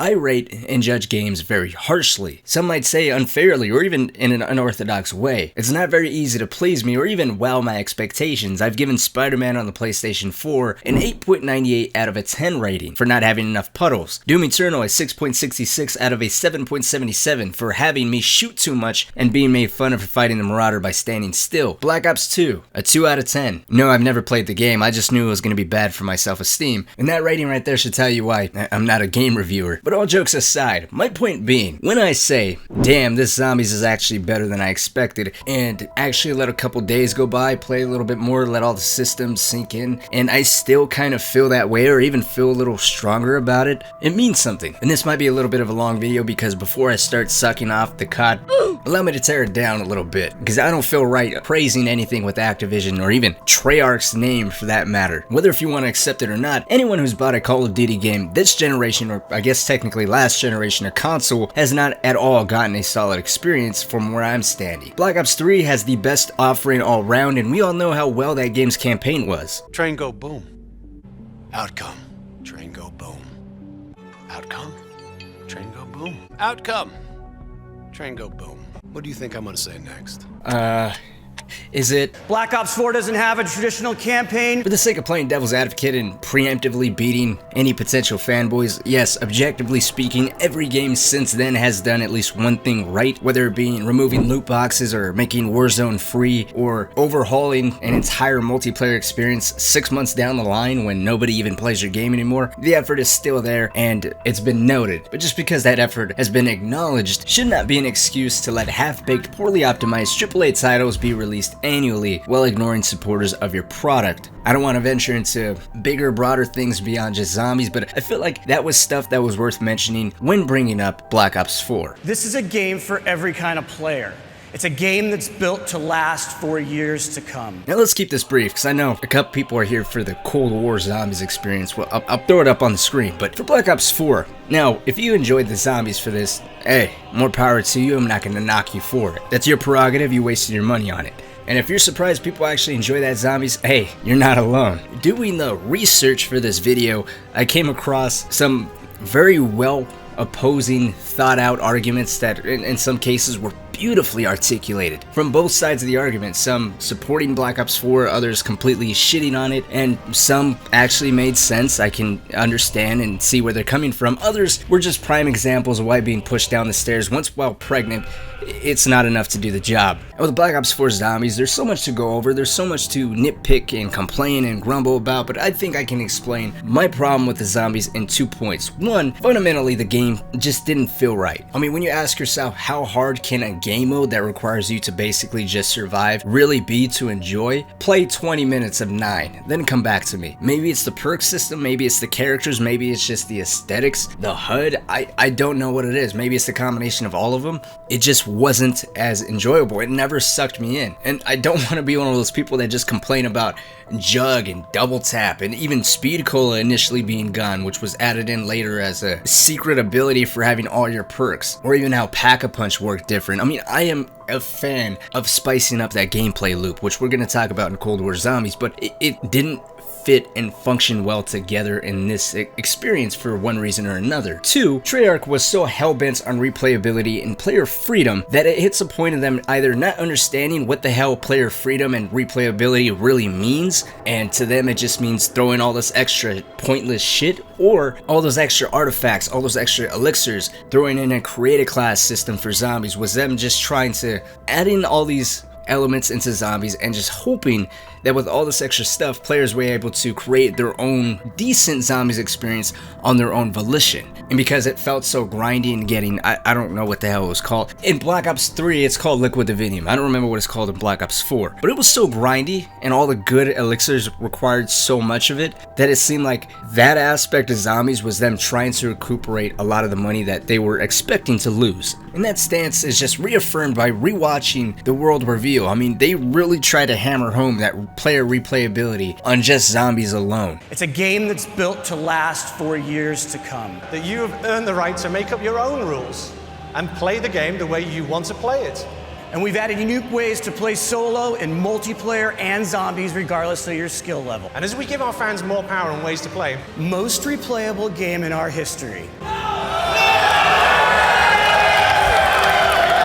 I rate and judge games very harshly. Some might say unfairly or even in an unorthodox way. It's not very easy to please me or even wow my expectations. I've given Spider-Man on the PlayStation 4 an 8.98 out of a 10 rating for not having enough puddles. Doom Eternal a 6.66 out of a 7.77 for having me shoot too much and being made fun of for fighting the Marauder by standing still. Black Ops 2, a 2 out of 10. No, I've never played the game, I just knew it was going to be bad for my self-esteem. And that rating right there should tell you why I'm not a game reviewer. But all jokes aside, my point being, when I say, damn, this Zombies is actually better than I expected, and actually let a couple days go by, play a little bit more, let all the systems sink in, and I still kind of feel that way or even feel a little stronger about it, it means something. And this might be a little bit of a long video because before I start sucking off the COD, allow me to tear it down a little bit, because I don't feel right praising anything with Activision or even Treyarch's name for that matter. Whether if you want to accept it or not, anyone who's bought a Call of Duty game this generation, or I guess technically last generation of console, has not at all gotten a solid experience from where I'm standing. Black Ops 3 has the best offering all round, and we all know how well that game's campaign was. Train go boom. Outcome. Train go boom. Outcome. Train go boom. Outcome. Train go boom. What do you think I'm gonna say next? Is it? Black Ops 4 doesn't have a traditional campaign. For the sake of playing devil's advocate and preemptively beating any potential fanboys, yes, objectively speaking, every game since then has done at least one thing right, whether it be removing loot boxes or making Warzone free or overhauling an entire multiplayer experience 6 months down the line when nobody even plays your game anymore. The effort is still there and it's been noted, but just because that effort has been acknowledged should not be an excuse to let half-baked, poorly optimized AAA titles be released annually while ignoring supporters of your product. I don't want to venture into bigger, broader things beyond just zombies, but I feel like that was stuff that was worth mentioning when bringing up Black Ops 4. This is a game for every kind of player. It's a game that's built to last for years to come. Now let's keep this brief, because I know a couple people are here for the Cold War Zombies experience. Well, I'll throw it up on the screen, but for Black Ops 4, now, if you enjoyed the zombies for this, hey, more power to you, I'm not going to knock you for it. That's your prerogative, you wasted your money on it. And if you're surprised people actually enjoy that zombies, hey, you're not alone. Doing the research for this video, I came across some very well opposing, thought out arguments that in some cases were beautifully articulated from both sides of the argument, some supporting Black Ops 4, others completely shitting on it, and some actually made sense. I can understand and see where they're coming from. Others were just prime examples of why being pushed down the stairs once while pregnant, it's not enough to do the job. And with Black Ops 4 Zombies, there's so much to go over, there's so much to nitpick and complain and grumble about, but I think I can explain my problem with the zombies in 2 points. One, fundamentally the game just didn't feel right. I mean, when you ask yourself how hard can a game mode that requires you to basically just survive really be to enjoy, play 20 minutes of 9, then come back to me. Maybe it's the perk system, maybe it's the characters, maybe it's just the aesthetics, the HUD, I don't know what it is. Maybe it's the combination of all of them. It just wasn't as enjoyable. It never sucked me in. And I don't want to be one of those people that just complain about Jug and Double Tap and even Speed Cola initially being gone, which was added in later as a secret ability for having all your perks, or even how Pack-a-Punch worked different. I mean, I am a fan of spicing up that gameplay loop, which we're going to talk about in Cold War Zombies, but it didn't fit and function well together in this experience for one reason or another. Two, Treyarch was so hell-bent on replayability and player freedom that it hits a point of them either not understanding what the hell player freedom and replayability really means, and to them it just means throwing all this extra pointless shit, or all those extra artifacts, all those extra elixirs, throwing in a create a class system for zombies was them just trying to add in all these elements into zombies and just hoping that with all this extra stuff, players were able to create their own decent zombies experience on their own volition. And because it felt so grindy and getting, I don't know what the hell it was called. In Black Ops 3, it's called Liquid Divinium. I don't remember what it's called in Black Ops 4. But it was so grindy, and all the good elixirs required so much of it, that it seemed like that aspect of zombies was them trying to recuperate a lot of the money that they were expecting to lose. And that stance is just reaffirmed by rewatching the World Reveal. I mean, they really try to hammer home that player replayability on just zombies alone. It's a game that's built to last for years to come. That you have earned the right to make up your own rules and play the game the way you want to play it. And we've added unique ways to play solo and multiplayer and zombies regardless of your skill level. And as we give our fans more power and ways to play, Most replayable game in our history. No!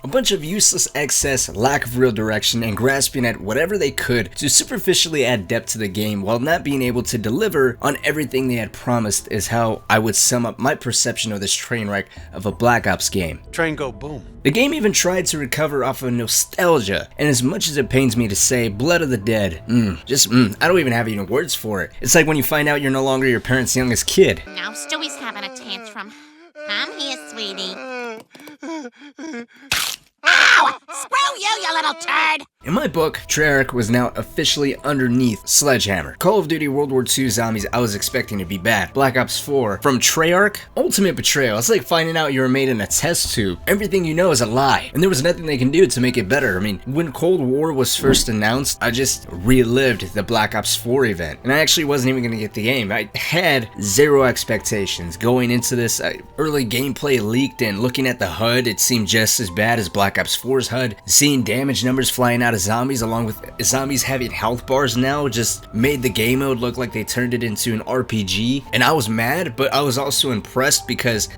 A bunch of useless excess, lack of real direction, and grasping at whatever they could to superficially add depth to the game while not being able to deliver on everything they had promised is how I would sum up my perception of this train wreck of a Black Ops game. Train go boom. The game even tried to recover off of nostalgia, and as much as it pains me to say, Blood of the Dead, I don't even have any words for it. It's like when you find out you're no longer your parents' youngest kid. Now Stewie's having a tantrum. I'm here, sweetie. Ow! Screw you little turd! In my book, Treyarch was now officially underneath Sledgehammer. Call of Duty World War II Zombies I was expecting to be bad. Black Ops 4, from Treyarch, ultimate betrayal. It's like finding out you were made in a test tube. Everything you know is a lie, and there was nothing they can do to make it better. I mean, when Cold War was first announced, I just relived the Black Ops 4 event, and I actually wasn't even going to get the game. I had zero expectations going into this. Early gameplay leaked, and looking at the HUD, it seemed just as bad as Black Ops 4's HUD. Seeing damage numbers flying out of zombies along with zombies having health bars now just made the game mode look like they turned it into an RPG, and I was mad, but I was also impressed because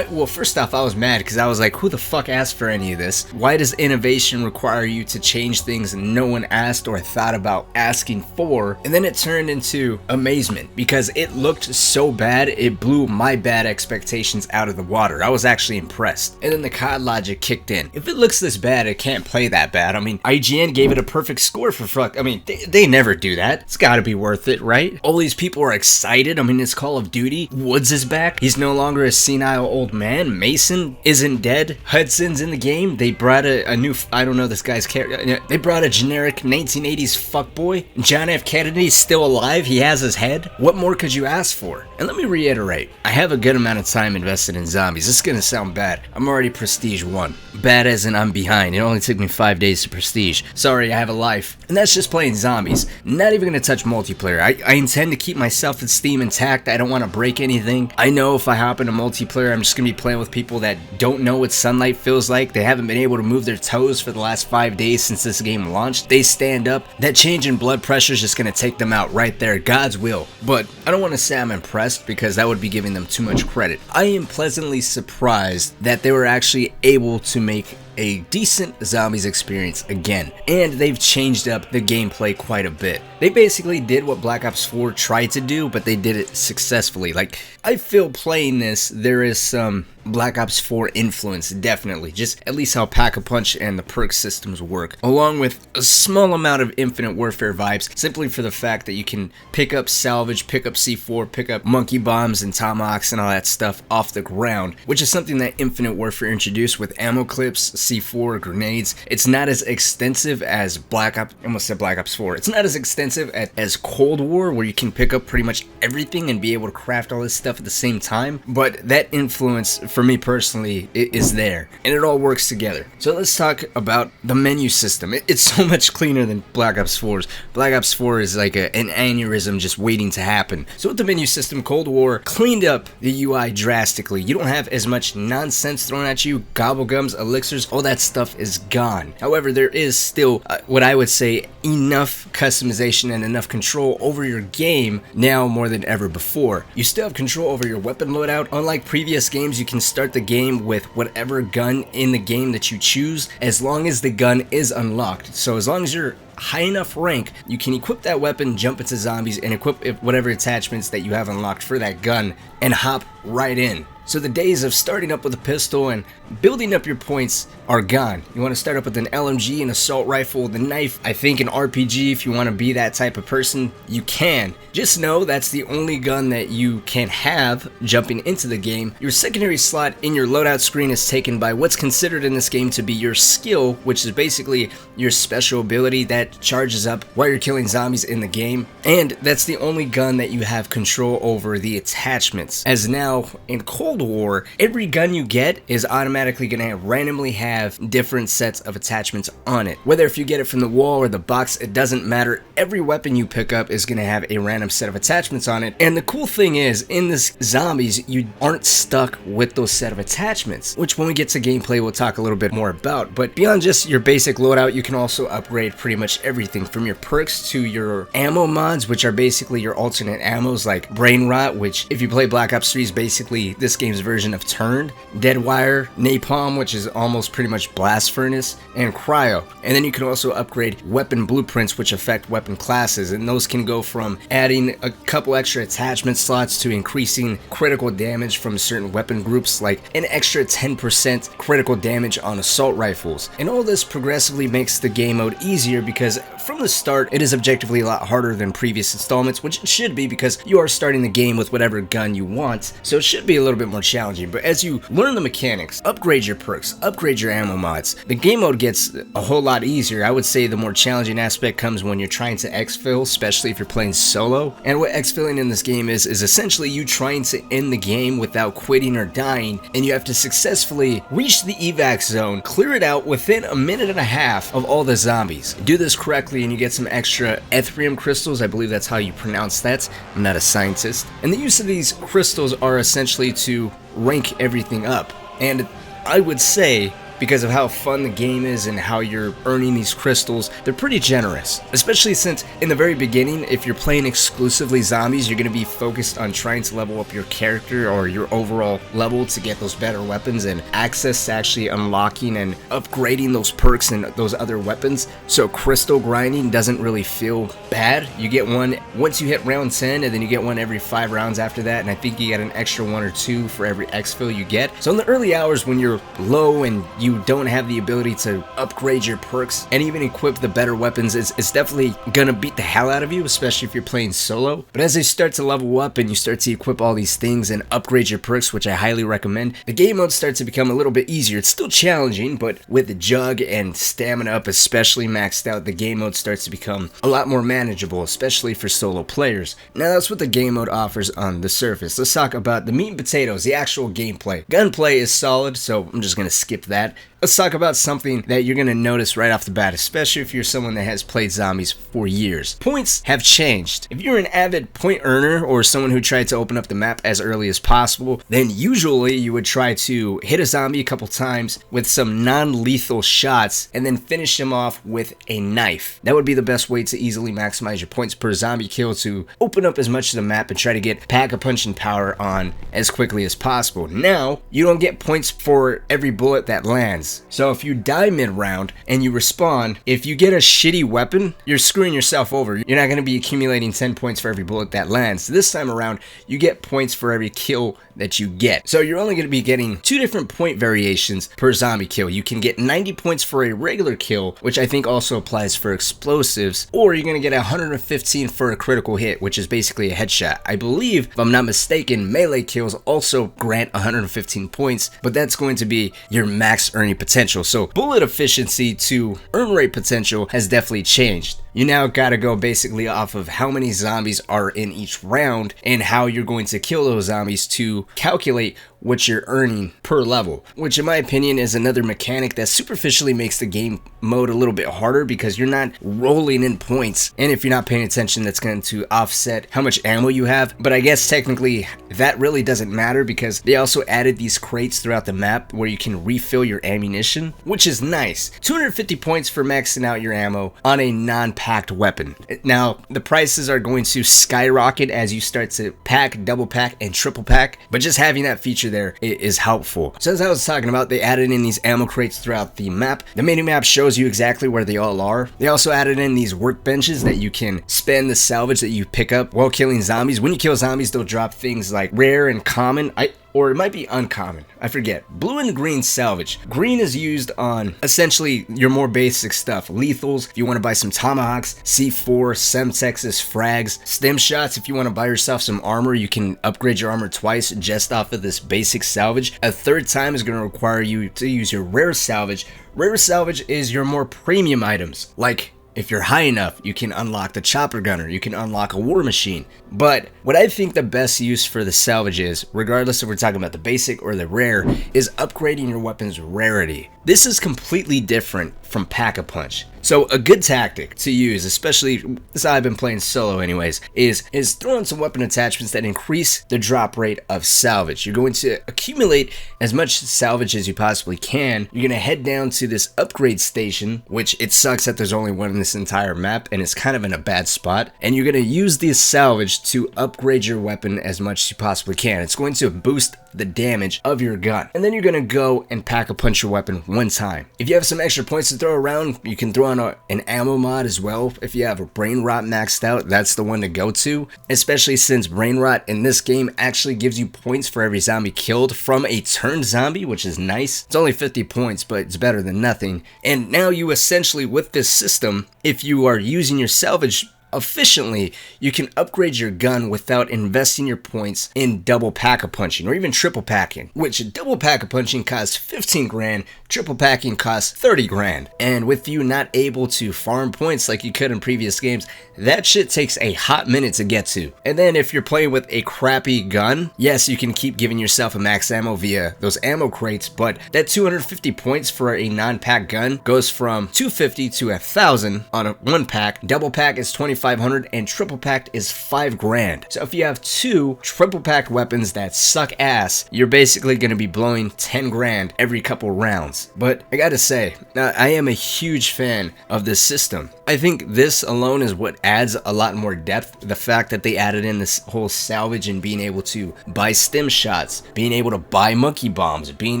first off, I was mad because I was like, who the fuck asked for any of this? Why does innovation require you to change things no one asked or thought about asking for? And then it turned into amazement because it looked so bad it blew my bad expectations out of the water. I was actually impressed, and then the COD logic kicked in. If it looks this bad, it can't play that bad. I mean, IGN gave it a perfect score for fuck. I mean, they never do that. It's gotta be worth it, right? All these people are excited. I mean, it's Call of Duty. Woods is back. He's no longer a senile old man. Mason isn't dead. Hudson's in the game. They brought a new, I don't know this guy's character. They brought a generic 1980s fuckboy. John F. Kennedy's still alive. He has his head. What more could you ask for? And let me reiterate, I have a good amount of time invested in zombies. This is gonna sound bad. I'm already Prestige 1. Bad as in I'm behind. It only took me 5 days to Prestige. Sorry, I have a life. And that's just playing zombies. Not even gonna touch multiplayer. I intend to keep my self-esteem intact. I don't want to break anything. I know if I hop into multiplayer, I'm just gonna be playing with people that don't know what sunlight feels like. They haven't been able to move their toes for the last 5 days since this game launched. They stand up. That change in blood pressure is just gonna take them out right there. God's will. But I don't want to say I'm impressed because that would be giving them too much credit. I am pleasantly surprised that they were actually able to make a decent zombies experience again, and they've changed up the gameplay quite a bit. They basically did what Black Ops 4 tried to do, but they did it successfully. Like, I feel playing this, there is some Black Ops 4 influence, definitely. Just at least how Pack-a-Punch and the perk systems work, along with a small amount of Infinite Warfare vibes, simply for the fact that you can pick up Salvage, pick up C4, pick up monkey bombs and tomahawks and all that stuff off the ground, which is something that Infinite Warfare introduced with ammo clips, C4, grenades. It's not as extensive as Black Ops, I almost said Black Ops 4. It's not as extensive as Cold War, where you can pick up pretty much everything and be able to craft all this stuff at the same time, but that influence, for me personally, it is there, and it all works together. So let's talk about the menu system. It's so much cleaner than Black Ops 4's. Black Ops 4 is like an aneurysm just waiting to happen. So with the menu system, Cold War cleaned up the UI drastically. You don't have as much nonsense thrown at you, gobblegums, elixirs, all that stuff is gone. However, there is still what I would say enough customization and enough control over your game now more than ever before. You still have control over your weapon loadout. Unlike previous games, you can start the game with whatever gun in the game that you choose, as long as the gun is unlocked. So as long as you're high enough rank, you can equip that weapon, jump into zombies, and equip whatever attachments that you have unlocked for that gun, and hop right in. So the days of starting up with a pistol and building up your points are gone. You want to start up with an LMG, an assault rifle, the knife. I think an RPG, if you want to be that type of person, you can. Just know that's the only gun that you can have jumping into the game. Your secondary slot in your loadout screen is taken by what's considered in this game to be your skill, which is basically your special ability that charges up while you're killing zombies in the game. And that's the only gun that you have control over the attachments. As now in Cold War, every gun you get is automatically going to randomly have different sets of attachments on it. Whether if you get it from the wall or the box, it doesn't matter. Every weapon you pick up is going to have a random set of attachments on it. And the cool thing is, in this zombies, you aren't stuck with those set of attachments, which when we get to gameplay, we'll talk a little bit more about. But beyond just your basic loadout, you can also upgrade pretty much everything from your perks to your ammo mods, which are basically your alternate ammos like Brain Rot, which if you play Black Ops 3 is basically this game game's version of Turned, Deadwire, Napalm, which is almost pretty much Blast Furnace, and Cryo. And then you can also upgrade weapon blueprints, which affect weapon classes, and those can go from adding a couple extra attachment slots to increasing critical damage from certain weapon groups, like an extra 10% critical damage on assault rifles. And all this progressively makes the game mode easier because from the start it is objectively a lot harder than previous installments, which it should be because you are starting the game with whatever gun you want, so it should be a little bit more challenging. But as you learn the mechanics, upgrade your perks, upgrade your ammo mods, the game mode gets a whole lot easier. I would say the more challenging aspect comes when you're trying to exfil, especially if you're playing solo. And what exfilling in this game is essentially you trying to end the game without quitting or dying, and you have to successfully reach the evac zone, clear it out within a minute and a half of all the zombies. Do this correctly and you get some extra Etherium crystals, I believe that's how you pronounce that. I'm not a scientist. And the use of these crystals are essentially to rank everything up. And I would say, because of how fun the game is and how you're earning these crystals, they're pretty generous. Especially since in the very beginning, if you're playing exclusively zombies, you're going to be focused on trying to level up your character or your overall level to get those better weapons and access to actually unlocking and upgrading those perks and those other weapons. So crystal grinding doesn't really feel bad. You get one once you hit round 10, and then you get one every 5 rounds after that, and I think you get an extra 1 or 2 for every exfil you get. So in the early hours when you're low and you don't have the ability to upgrade your perks and even equip the better weapons, it's definitely gonna beat the hell out of you, especially if you're playing solo. But as you start to level up and you start to equip all these things and upgrade your perks, which I highly recommend, the game mode starts to become a little bit easier. It's still challenging, but with the jug and stamina up especially maxed out, the game mode starts to become a lot more manageable, especially for solo players. Now that's what the game mode offers on the surface. Let's talk about the meat and potatoes, the actual gameplay. Gunplay is solid, so I'm just gonna skip that. Let's talk about something that you're going to notice right off the bat, especially if you're someone that has played zombies for years. Points have changed. If you're an avid point earner or someone who tried to open up the map as early as possible, then usually you would try to hit a zombie a couple times with some non-lethal shots and then finish him off with a knife. That would be the best way to easily maximize your points per zombie kill, to open up as much of the map and try to get pack-a-punching power on as quickly as possible. Now, you don't get points for every bullet that lands. So if you die mid-round and you respawn, if you get a shitty weapon, you're screwing yourself over. You're not going to be accumulating 10 points for every bullet that lands. This time around, you get points for every kill that you get. So you're only going to be getting 2 different point variations per zombie kill. You can get 90 points for a regular kill, which I think also applies for explosives, or you're going to get 115 for a critical hit, which is basically a headshot. I believe, if I'm not mistaken, melee kills also grant 115 points, but that's going to be your max earning potential. So bullet efficiency to earn rate potential has definitely changed. You now gotta go basically off of how many zombies are in each round and how you're going to kill those zombies to calculate what you're earning per level, which in my opinion is another mechanic that superficially makes the game mode a little bit harder because you're not rolling in points, and if you're not paying attention, that's going to offset how much ammo you have. But I guess technically that really doesn't matter because they also added these crates throughout the map where you can refill your ammunition, which is nice. 250 points for maxing out your ammo on a non-packed weapon. Now the prices are going to skyrocket as you start to pack, double pack, and triple pack, but just having that feature there is helpful. So as I was talking about, they added in these ammo crates throughout the map. The mini map shows you exactly where they all are. They also added in these workbenches that you can spend the salvage that you pick up while killing zombies. When you kill zombies, they'll drop things like rare and common, or it might be uncommon, I forget. Blue and green salvage. Green is used on essentially your more basic stuff. Lethals, if you want to buy some tomahawks, C4, Semtexes, frags, stem shots. If you want to buy yourself some armor, you can upgrade your armor twice just off of this basic salvage. A third time is going to require you to use your rare salvage. Rare salvage is your more premium items, like if you're high enough, you can unlock the chopper gunner, you can unlock a war machine. But what I think the best use for the salvage is, regardless if we're talking about the basic or the rare, is upgrading your weapon's rarity. This is completely different from Pack-a-Punch. So a good tactic to use, especially as I've been playing solo anyways, is throw in some weapon attachments that increase the drop rate of salvage. You're going to accumulate as much salvage as you possibly can. You're going to head down to this upgrade station, which it sucks that there's only one in this entire map and it's kind of in a bad spot. And you're going to use this salvage to upgrade your weapon as much as you possibly can. It's going to boost the damage of your gun. And then you're gonna go and pack a punch your weapon one time. If you have some extra points to throw around, you can throw on an ammo mod as well. If you have a brain rot maxed out, that's the one to go to, especially since brain rot in this game actually gives you points for every zombie killed from a turned zombie, which is nice. It's only 50 points, but it's better than nothing. And now you essentially, with this system, if you are using your salvage efficiently, you can upgrade your gun without investing your points in double pack-a-punching or even triple packing, which double pack-a-punching costs 15 grand, triple packing costs 30 grand. And with you not able to farm points like you could in previous games, that shit takes a hot minute to get to. And then if you're playing with a crappy gun, yes, you can keep giving yourself a max ammo via those ammo crates, but that 250 points for a non-pack gun goes from 250 to 1,000 on a one pack. Double pack is 2,500 and triple packed is 5 grand. So if you have two triple packed weapons that suck ass, you're basically going to be blowing 10 grand every couple rounds. But I gotta say, I am a huge fan of this system. I think this alone is what adds a lot more depth. The fact that they added in this whole salvage and being able to buy stim shots, being able to buy monkey bombs, being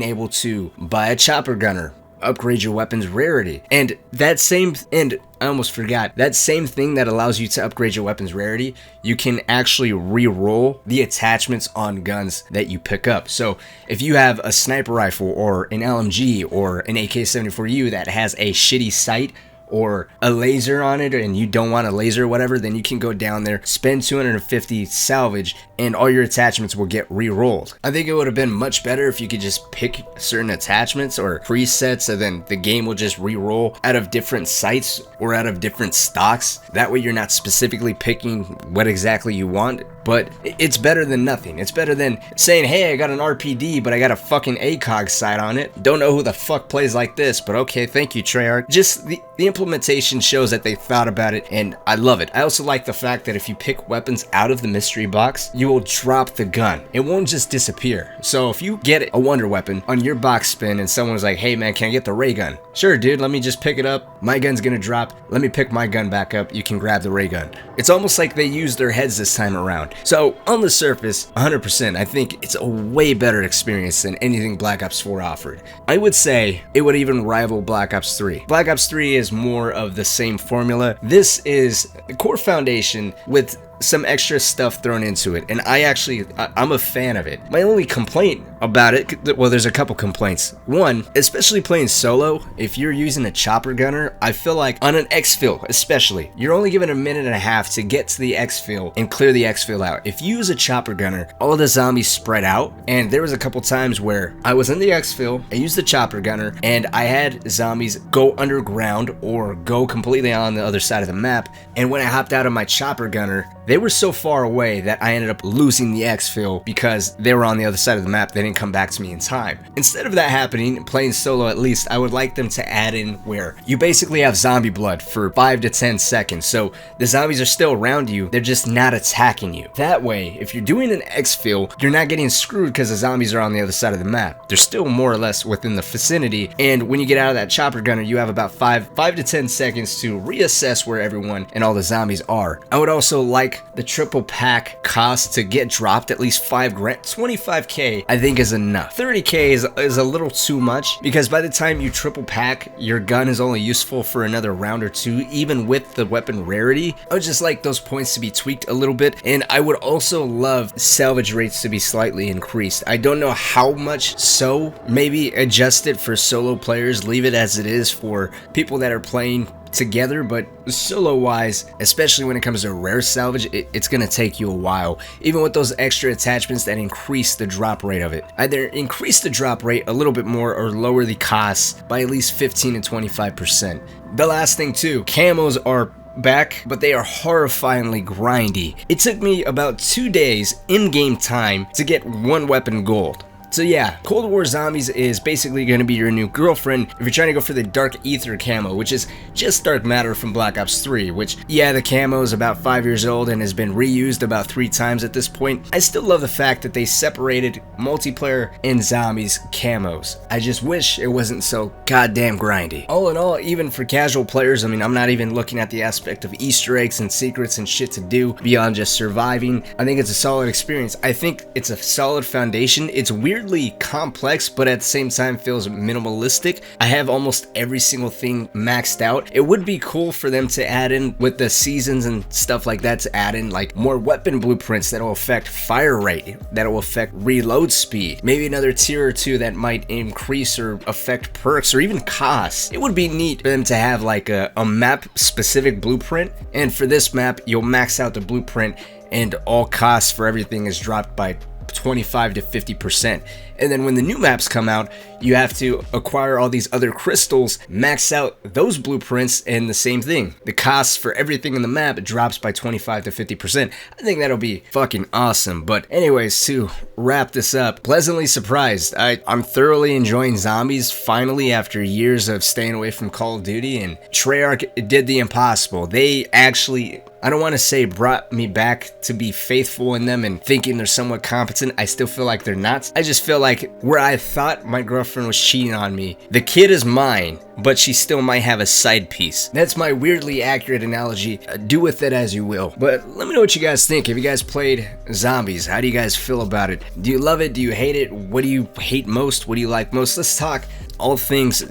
able to buy a chopper gunner, upgrade your weapon's rarity. And that same, and I almost forgot, that same thing that allows you to upgrade your weapon's rarity, you can actually re-roll the attachments on guns that you pick up. So if you have a sniper rifle or an LMG or an AK-74U that has a shitty sight or a laser on it and you don't want a laser or whatever, then you can go down there, spend 250 salvage, and all your attachments will get re-rolled. I think it would have been much better if you could just pick certain attachments or presets and then the game will just re-roll out of different sites or out of different stocks. That way you're not specifically picking what exactly you want, but it's better than nothing. It's better than saying, hey, I got an RPD, but I got a fucking ACOG sight on it. Don't know who the fuck plays like this, but okay, thank you, Treyarch. Just the implementation shows that they thought about it, and I love it. I also like the fact that if you pick weapons out of the mystery box, you will drop the gun. It won't just disappear. So if you get a wonder weapon on your box spin and someone's like, hey man, can I get the ray gun? Sure, dude, let me just pick it up. My gun's gonna drop. Let me pick my gun back up. You can grab the ray gun. It's almost like they used their heads this time around. So on the surface, 100%, I think it's a way better experience than anything Black Ops 4 offered. I would say it would even rival Black Ops 3. Black Ops 3 is more of the same formula. This is the core foundation with some extra stuff thrown into it, and I'm a fan of it. My only complaint about it, well, there's a couple complaints. One, especially playing solo, if you're using a chopper gunner, I feel like on an Exfil especially, you're only given a minute and a half to get to the Exfil and clear the Exfil out. If you use a chopper gunner, all the zombies spread out, and there was a couple times where I was in the Exfil, I used the chopper gunner, and I had zombies go underground or go completely on the other side of the map, and when I hopped out of my chopper gunner, they were so far away that I ended up losing the Exfil because they were on the other side of the map. They didn't come back to me in time. Instead of that happening, playing solo at least, I would like them to add in where you basically have zombie blood for 5 to 10 seconds. So the zombies are still around you, they're just not attacking you. That way, if you're doing an Exfil, you're not getting screwed because the zombies are on the other side of the map. They're still more or less within the vicinity, and when you get out of that chopper gunner, you have about 5 to 10 seconds to reassess where everyone and all the zombies are. I would also like the triple pack cost to get dropped at least 5 grand. 25k I think is enough. 30k is a little too much because by the time you triple pack, your gun is only useful for another round or two, even with the weapon rarity. I would just like those points to be tweaked a little bit, and I would also love salvage rates to be slightly increased. I don't know how much, so maybe adjust it for solo players, leave it as it is for people that are playing together, but solo wise, especially when it comes to rare salvage, it's gonna take you a while, even with those extra attachments that increase the drop rate of it. Either increase the drop rate a little bit more or lower the costs by at least 15 to 25%. The last thing too, camos are back, but they are horrifyingly grindy. It took me about 2 days in-game time to get one weapon gold. So yeah, Cold War Zombies is basically going to be your new girlfriend if you're trying to go for the Dark Ether camo, which is just dark matter from Black Ops 3, which, yeah, the camo is about 5 years old and has been reused about 3 times at this point. I still love the fact that they separated multiplayer and zombies camos. I just wish it wasn't so goddamn grindy. All in all, even for casual players, I mean, I'm not even looking at the aspect of Easter eggs and secrets and shit to do beyond just surviving. I think it's a solid experience. I think it's a solid foundation. It's weirdly complex, but at the same time feels minimalistic. I have almost every single thing maxed out. It would be cool for them to add in with the seasons and stuff like that, to add in like more weapon blueprints that will affect fire rate, that will affect reload speed, maybe another tier or two that might increase or affect perks or even costs. It would be neat for them to have like a map specific blueprint, and for this map you'll max out the blueprint and all costs for everything is dropped by 25 to 50%. And then when the new maps come out, you have to acquire all these other crystals, max out those blueprints, and the same thing. The cost for everything in the map drops by 25 to 50%. I think that'll be fucking awesome. But anyways, to wrap this up, pleasantly surprised. I'm thoroughly enjoying zombies finally after years of staying away from Call of Duty, and Treyarch did the impossible. They actually, I don't want to say brought me back to be faithful in them and thinking they're somewhat competent. I still feel like they're not. I just feel like where I thought my girlfriend was cheating on me, the kid is mine, but she still might have a side piece. That's my weirdly accurate analogy. Do with it as you will. But let me know what you guys think. Have you guys played zombies? How do you guys feel about it? Do you love it? Do you hate it? What do you hate most? What do you like most? Let's talk all things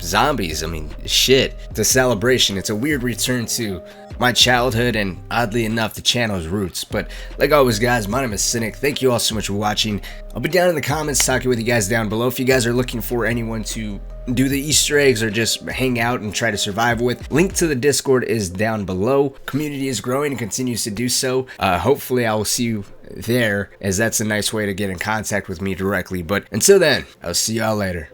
zombies. I mean, shit. It's a celebration. It's a weird return to my childhood and, oddly enough, the channel's roots. But like always, guys, my name is Cynic. Thank you all so much for watching. I'll be down in the comments talking with you guys down below. If you guys are looking for anyone to do the Easter eggs or just hang out and try to survive with, link to the Discord is down below. Community is growing and continues to do so. Hopefully I will see you there, as that's a nice way to get in contact with me directly. But until then, I'll see y'all later.